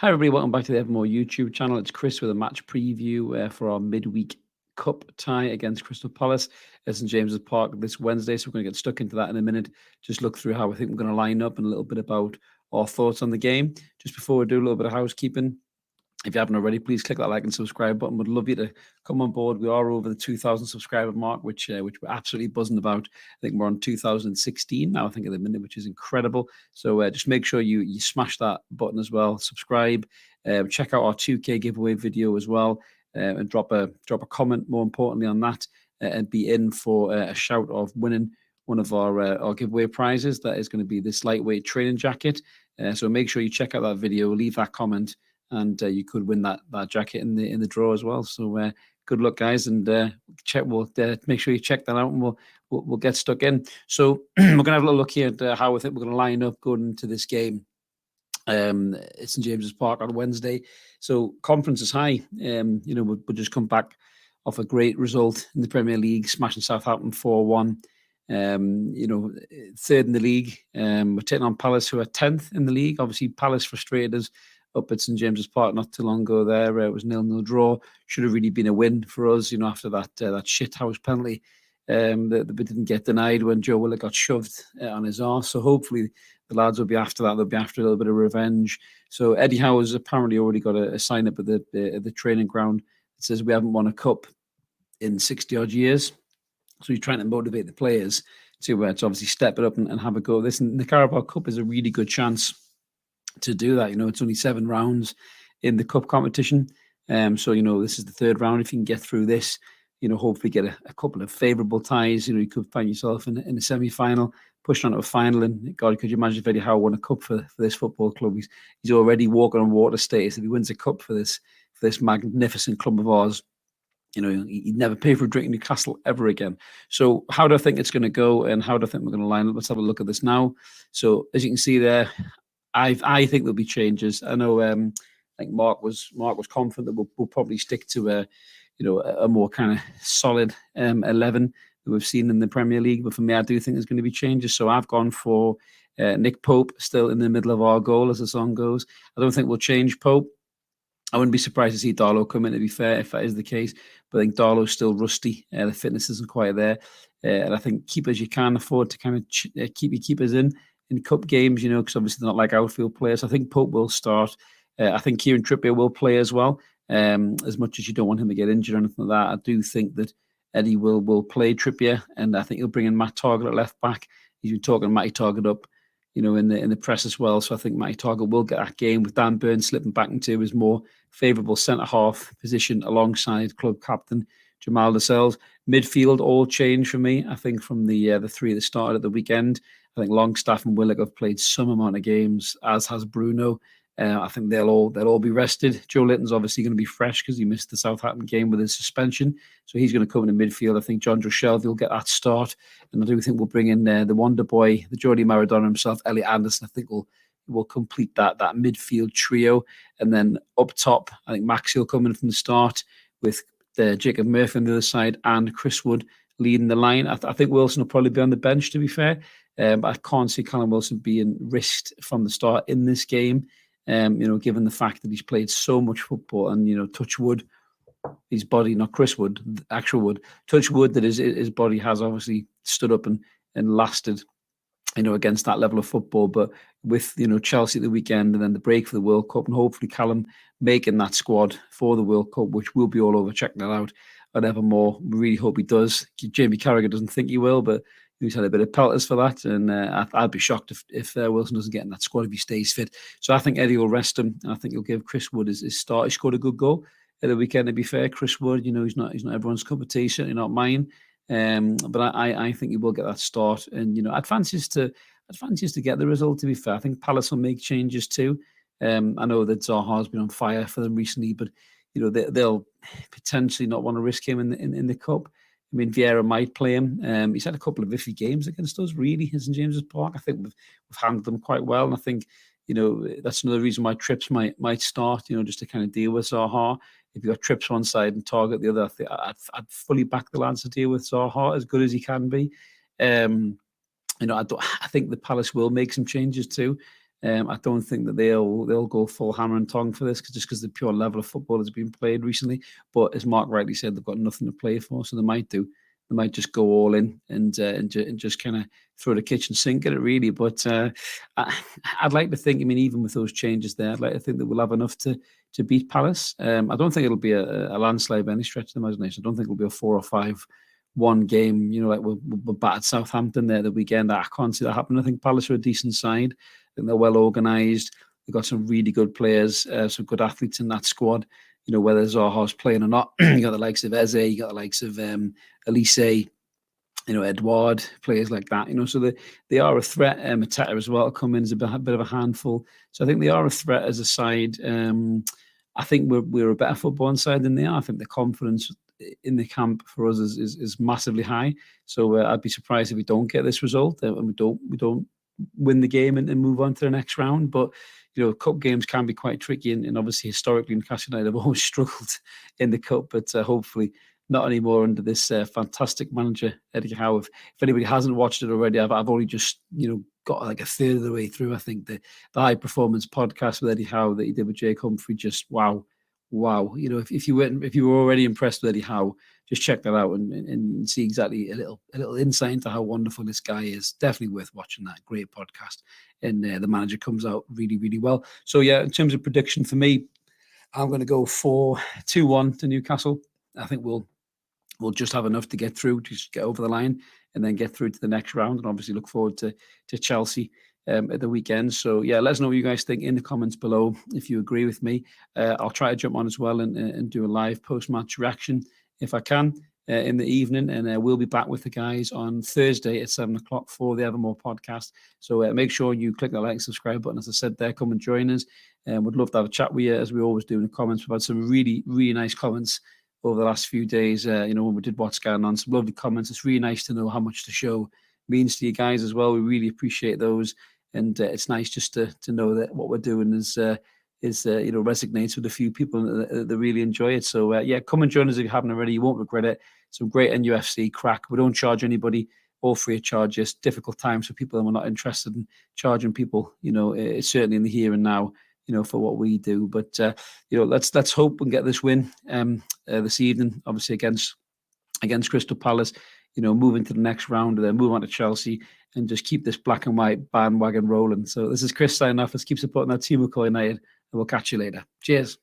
Hi everybody, welcome back to the Evermore YouTube channel. It's Chris with a match preview for our midweek cup tie against Crystal Palace at St James's Park this Wednesday. So we're going to get stuck into that in a minute. Just look through how I think we're going to line up and a little bit about our thoughts on the game. Just before we do a little bit of housekeeping, if you haven't already, please click that like and subscribe button. Would love you to come on board. We are over the 2,000 subscriber mark, which we're absolutely buzzing about. I think we're on 2016 now, I think, at the minute, which is incredible. So just make sure you smash that button as well. Subscribe. Check out our 2K giveaway video as well, and drop a comment, more importantly, on that, and be in for a shout of winning one of our giveaway prizes. That is going to be this lightweight training jacket. So make sure you check out that video, leave that comment, and you could win that jacket in the draw as well. So good luck, guys, and we'll make sure you check that out, and we'll get stuck in. So we're gonna have a little look here at how I think we're gonna line up going into this game. It's St James's Park on Wednesday, so confidence is high. We'll just come back off a great result in the Premier League, smashing Southampton 4-1. Third in the league. We're taking on Palace, who are 10th in the league. Obviously, Palace frustrated us up at St James's Park not too long ago. There it was 0-0 draw. Should have really been a win for us, after that shithouse penalty that we didn't get denied when Joe Willock got shoved on his arse. So hopefully the lads will be after that. They'll be after a little bit of revenge. So Eddie Howe has apparently already got a sign up at the training ground that says we haven't won a cup in 60 odd years. So he's trying to motivate the players to obviously step it up and have a go at this. And the Carabao Cup is a really good chance to do that. It's only 7 rounds in the cup competition. So this is the 3rd round. If you can get through this, hopefully get a couple of favourable ties. You could find yourself in a semi-final, push on to a final. And God, could you imagine if Eddie Howe won a cup for this football club? He's already walking on water status. If he wins a cup for this magnificent club of ours, he'd never pay for a drink in Newcastle ever again. So how do I think it's going to go, and how do I think we're going to line up? Let's have a look at this now. So as you can see there, I think there'll be changes. I know I think Mark was confident that we'll probably stick to a more kind of solid 11 that we've seen in the Premier League. But for me, I do think there's going to be changes. So I've gone for Nick Pope still in the middle of our goal, as the song goes. I don't think we'll change Pope. I wouldn't be surprised to see Darlow come in, to be fair, if that is the case. But I think Darlow's still rusty. The fitness isn't quite there. And I think keepers, you can afford to kind of keep your keepers in cup games, because obviously they're not like outfield players. I think Pope will start. I think Kieran Trippier will play as well. As much as you don't want him to get injured or anything like that, I do think that Eddie will play Trippier, and I think he'll bring in Matt Targett at left back. He's been talking Matty Targett up, in the press as well. So I think Matty Targett will get that game, with Dan Burns slipping back into his more favourable centre-half position alongside club captain Jamal Lascelles. Midfield all change for me. I think from the 3 that started at the weekend, I think Longstaff and Willock have played some amount of games, as has Bruno. I think they'll all be rested. Joe Litton's obviously going to be fresh because he missed the Southampton game with his suspension, so he's going to come in the midfield. I think John Shelvey will get that start, and I do think we'll bring in the Wonder Boy, the Geordie Maradona himself, Elliot Anderson. I think we'll complete that midfield trio, and then up top, I think Maxi will come in from the start with Jacob Murphy on the other side and Chris Wood leading the line. I think Wilson will probably be on the bench, to be fair, but I can't see Callum Wilson being risked from the start in this game. Given the fact that he's played so much football, and touch wood, his body, not Chris Wood, actual Wood, touch wood, that his body has obviously stood up and lasted, against that level of football. But with Chelsea at the weekend, and then the break for the World Cup, and hopefully Callum making that squad for the World Cup, which we'll be all over checking that out at Evermore. We really hope he does. Jamie Carragher doesn't think he will, but he's had a bit of pelters for that, and I'd be shocked if Wilson doesn't get in that squad if he stays fit. So I think Eddie will rest him, and I think he'll give Chris Wood his start. He scored a good goal at the weekend, to be fair. Chris Wood, he's not everyone's cup of tea, certainly not mine. But I think he will get that start, and I'd fancy us to get the result, to be fair. I think Palace will make changes too. I know that Zaha's been on fire for them recently, but they'll potentially not want to risk him in the cup. I mean, Vieira might play him. He's had a couple of iffy games against us, really, in St James's Park. I think we've handled them quite well, and I think that's another reason why Trips might start. Just to kind of deal with Zaha. If you got Trips one side and Target the other, I'd fully back the lads to deal with Zaha as good as he can be. I think the Palace will make some changes too. I don't think that they'll go full hammer and tongue for this, just because the pure level of football has been played recently. But as Mark rightly said, they've got nothing to play for, so they might just go all in and just kind of throw the kitchen sink at it, really. But I'd like to think, I mean, even with those changes there, I'd like to think that we'll have enough to beat Palace. I don't think it'll be a landslide by any stretch of the imagination. I don't think it'll be a 4 or 5-1 game, like we'll battered Southampton there the weekend. I can't see that happening. I think Palace are a decent side. I think they're well organised. They've got some really good players, some good athletes in that squad. Whether Zaha's playing or not. You got the likes of Eze, you got the likes of Elise, Edouard, players like that. So they are a threat. Mateta as well come in as a bit of a handful. So I think they are a threat as a side. I think we're a better footballing side than they are. I think the confidence in the camp for us is massively high. So I'd be surprised if we don't get this result and we don't win the game and move on to the next round. But cup games can be quite tricky, and obviously historically Newcastle United have always struggled in the cup, but hopefully not anymore under this fantastic manager Eddie Howe. If anybody hasn't watched it already, I've only just got like a third of the way through. I think the high performance podcast with Eddie Howe that he did with Jake Humphrey, just wow. If you were already impressed with Eddie Howe, just check that out and see exactly a little insight into how wonderful this guy is. Definitely worth watching that. Great podcast. And the manager comes out really, really well. So yeah, in terms of prediction for me, I'm going to go 4-2-1 to Newcastle. I think we'll just have enough to get through, just get over the line and then get through to the next round, and obviously look forward to Chelsea at the weekend. So yeah, let us know what you guys think in the comments below. If you agree with me, I'll try to jump on as well and do a live post-match reaction if I can in the evening, and we'll be back with the guys on Thursday at 7:00 for the Evermore podcast. So make sure you click the like and subscribe button. As I said there, come and join us, and would love to have a chat with you as we always do in the comments. We've had some really, really nice comments over the last few days, when we did What's Going On. Some lovely comments. It's really nice to know how much the show means to you guys as well. We really appreciate those. And it's nice just to know that what we're doing is resonates with a few people that really enjoy it. So come and join us if you haven't already. You won't regret it. Some great NUFC crack. We don't charge anybody, all free of charge. Just difficult times for people, and we're not interested in charging people. It's certainly in the here and now. For what we do. But let's hope and get this win this evening, obviously against Crystal Palace. Moving to the next round, and then move on to Chelsea, and just keep this black and white bandwagon rolling. So this is Chris signing off. Let's keep supporting our team of United, and we'll catch you later. Cheers.